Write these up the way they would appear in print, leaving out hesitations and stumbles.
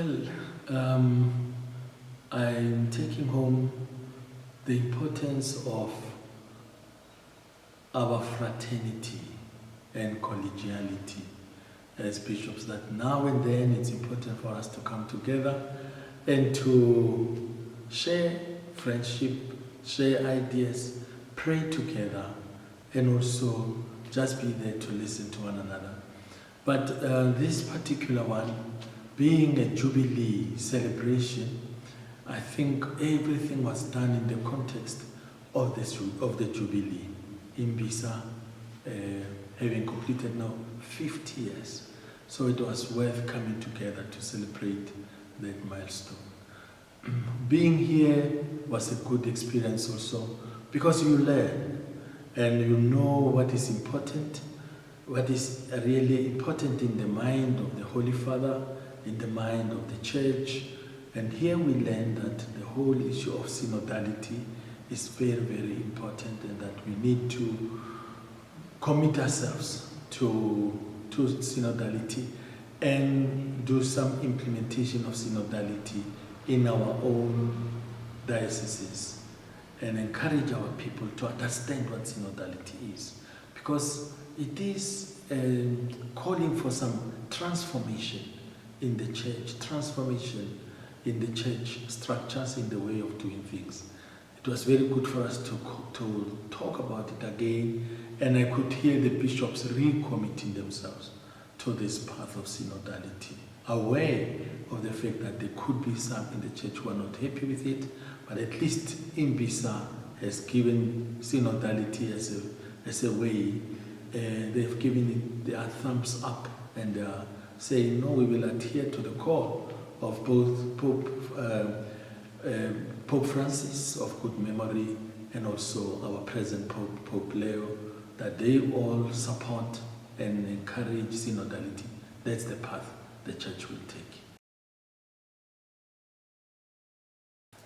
Well, I'm taking home the importance of our fraternity and collegiality as bishops, that now and then it's important for us to come together and to share friendship, share ideas, pray together, and also just be there to listen to one another. But this particular one, being a Jubilee celebration, I think everything was done in the context of the Jubilee. IMBISA having completed now 50 years. So it was worth coming together to celebrate that milestone. Being here was a good experience also, because you learn and you know what is important, what is really important in the mind of the Holy Father, in the mind of the Church. And here we learn that the whole issue of synodality is very, very important, and that we need to commit ourselves to synodality and do some implementation of synodality in our own dioceses, and encourage our people to understand what synodality is, because it is calling for some transformation in the Church, transformation in the Church structures, in the way of doing things. It was very good for us to talk about it again, and I could hear the bishops recommitting themselves to this path of synodality, aware of the fact that there could be some in the Church who are not happy with it, but at least IMBISA has given synodality as a way. They've given it their thumbs up, and they are saying, no, we will adhere to the call of both Pope Francis of good memory, and also our present Pope Leo, that they all support and encourage synodality. That's the path the Church will take.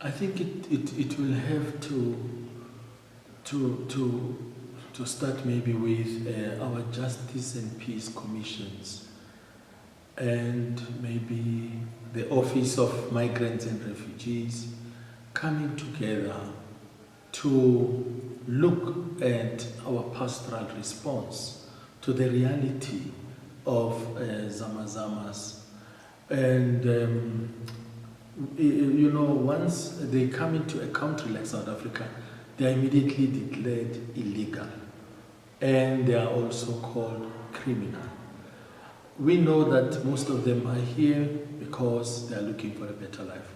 I think it will have to start maybe with our Justice and Peace Commissions, and maybe the Office of Migrants and Refugees coming together to look at our pastoral response to the reality of Zamas. And you know, once they come into a country like South Africa, they are immediately declared illegal, and they are also called criminal. We know that most of them are here because they are looking for a better life.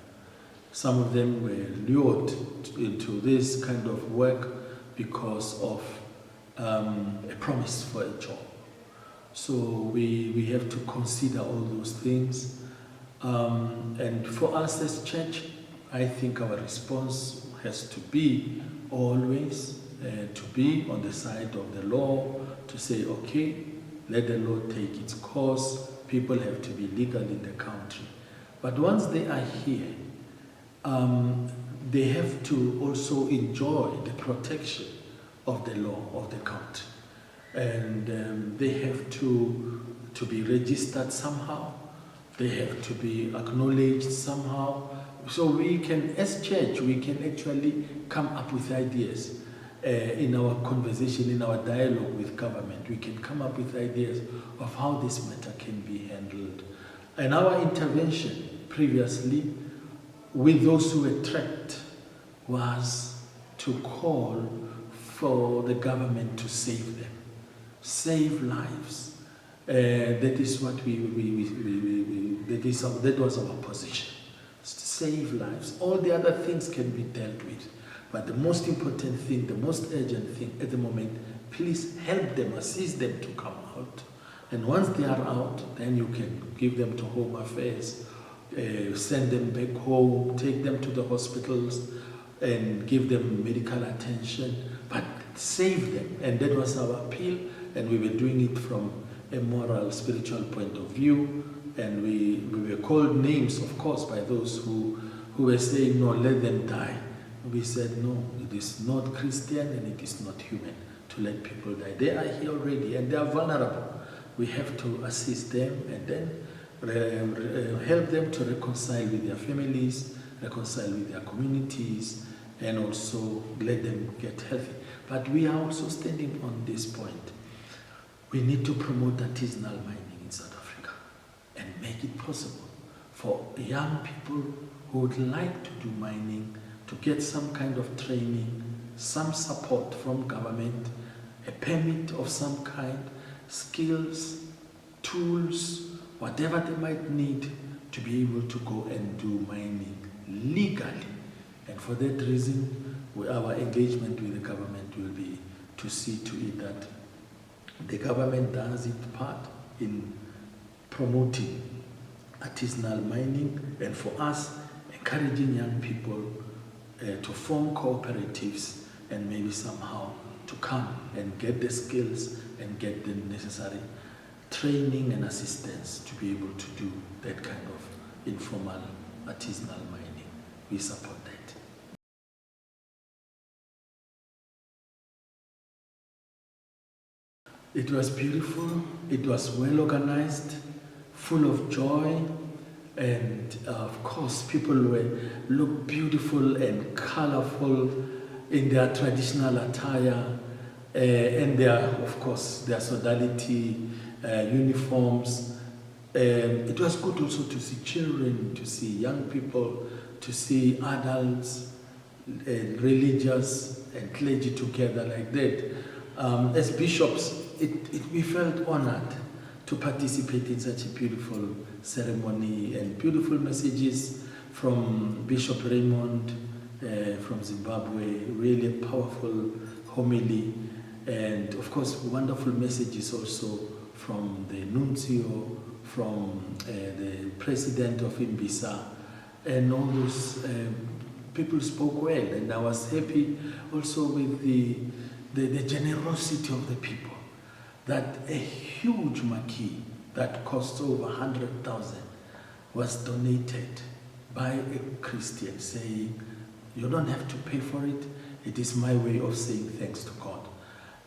Some of them were lured into this kind of work because of a promise for a job. So we have to consider all those things. And for us as Church, I think our response has to be always to be on the side of the law, to say, okay, let the law take its course. People have to be legal in the country. But once they are here, they have to also enjoy the protection of the law of the country. And they have to be registered somehow. They have to be acknowledged somehow. So we can, as Church, we can actually come up with ideas. In our conversation, in our dialogue with government, we can come up with ideas of how this matter can be handled. And our intervention previously with those who were trapped was to call for the government to save them, save lives. That is what that was our position. Save lives. All the other things can be dealt with. But the most important thing, the most urgent thing at the moment, please help them, assist them to come out. And once they are out, then you can give them to Home Affairs, send them back home, take them to the hospitals, and give them medical attention, but save them. And that was our appeal, and we were doing it from a moral, spiritual point of view. And we were called names, of course, by those who were saying, no, let them die. We said, no, it is not Christian and it is not human to let people die. They are here already and they are vulnerable. We have to assist them, and then help them to reconcile with their families, reconcile with their communities, and also let them get healthy. But we are also standing on this point. We need to promote artisanal mining in South Africa and make it possible for young people who would like to do mining to get some kind of training, some support from government, a permit of some kind, skills, tools, whatever they might need to be able to go and do mining legally. And for that reason, our engagement with the government will be to see to it that the government does its part in promoting artisanal mining, and for us, encouraging young people to form cooperatives and maybe somehow to come and get the skills and get the necessary training and assistance to be able to do that kind of informal artisanal mining. We support that. It was beautiful, it was well organized, full of joy, and of course people looked beautiful and colorful in their traditional attire, and of course their Synodality uniforms. It was good also to see children, to see young people, to see adults, religious and clergy together like that. As bishops, we felt honored to participate in such a beautiful ceremony and beautiful messages from Bishop Raymond from Zimbabwe, really a powerful homily, and of course wonderful messages also from the nuncio, from the president of IMBISA, and all those people spoke well, and I was happy also with the generosity of the people, that a huge marquee that cost over 100,000 was donated by a Christian, saying, you don't have to pay for it, it is my way of saying thanks to God.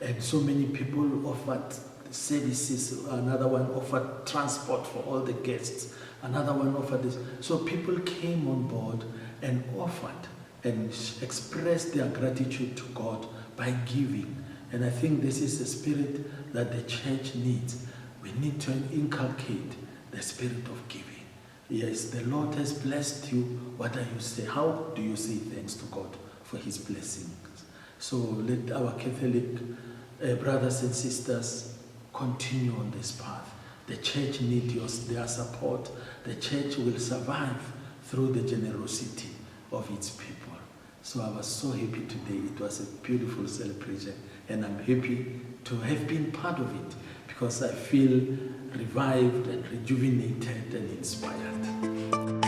And so many people offered services, another one offered transport for all the guests, another one offered this. So people came on board and offered and expressed their gratitude to God by giving. And I think this is the spirit that the church needs. We need to inculcate the spirit of giving. Yes, the Lord has blessed you. What do you say? How do you say thanks to God for his blessings? So let our Catholic brothers and sisters continue on this path. The church needs their support. The church will survive through the generosity of its people. So I was so happy today. It was a beautiful celebration, and I'm happy to have been part of it because I feel revived and rejuvenated and inspired.